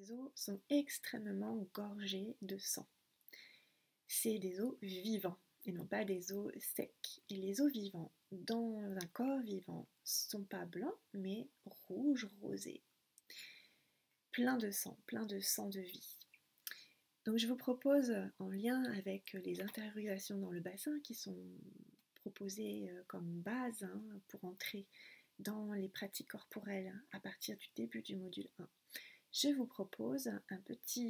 Les os sont extrêmement gorgés de sang. C'est des os vivants et non pas des os secs. Et les os vivants dans un corps vivant ne sont pas blancs mais rouges rosés. Plein de sang de vie. Donc je vous propose, en lien avec les intériorisations dans le bassin qui sont proposées comme base pour entrer dans les pratiques corporelles à partir du début du module 1, je vous propose un petit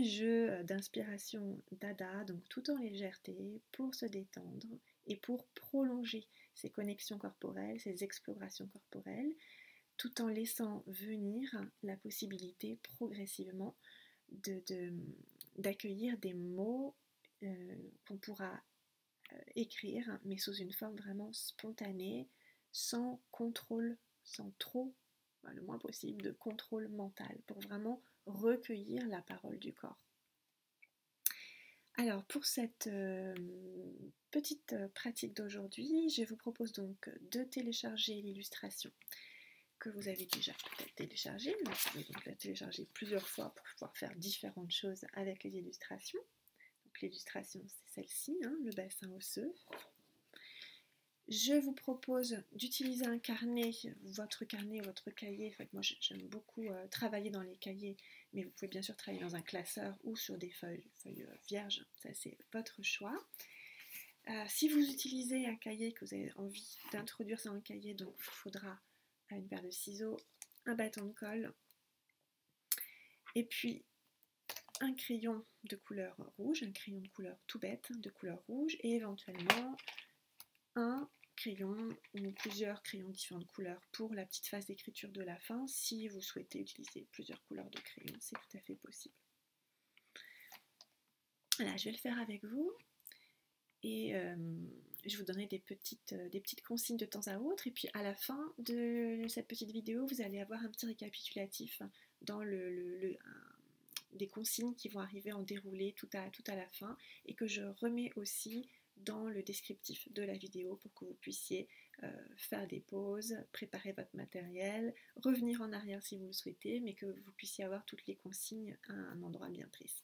jeu d'inspiration dada, donc tout en légèreté, pour se détendre et pour prolonger ces connexions corporelles, ces explorations corporelles, tout en laissant venir la possibilité progressivement d'accueillir des mots qu'on pourra écrire, mais sous une forme vraiment spontanée, sans contrôle, sans trop, le moins possible, de contrôle mental, pour vraiment recueillir la parole du corps. Alors pour cette petite pratique d'aujourd'hui, je vous propose donc de télécharger l'illustration que vous avez déjà peut-être téléchargée. Vous pouvez donc la télécharger plusieurs fois pour pouvoir faire différentes choses avec les illustrations. Donc l'illustration c'est celle-ci, le bassin osseux. Je vous propose d'utiliser un carnet, votre carnet ou votre cahier. En fait, moi j'aime beaucoup travailler dans les cahiers, mais vous pouvez bien sûr travailler dans un classeur ou sur des feuilles vierges, ça c'est votre choix. Si vous utilisez un cahier, que vous avez envie d'introduire ça dans le cahier, donc il vous faudra une paire de ciseaux, un bâton de colle, et puis un crayon de couleur rouge, un crayon de couleur tout bête, de couleur rouge, et éventuellement un crayon ou plusieurs crayons de différentes couleurs pour la petite phase d'écriture de la fin. Si vous souhaitez utiliser plusieurs couleurs de crayon, c'est tout à fait possible. Voilà, je vais le faire avec vous et je vous donnerai des petites consignes de temps à autre, et puis à la fin de cette petite vidéo vous allez avoir un petit récapitulatif dans des consignes qui vont arriver en déroulé tout à la fin, et que je remets aussi dans le descriptif de la vidéo pour que vous puissiez faire des pauses, préparer votre matériel, revenir en arrière si vous le souhaitez, mais que vous puissiez avoir toutes les consignes à un endroit bien précis.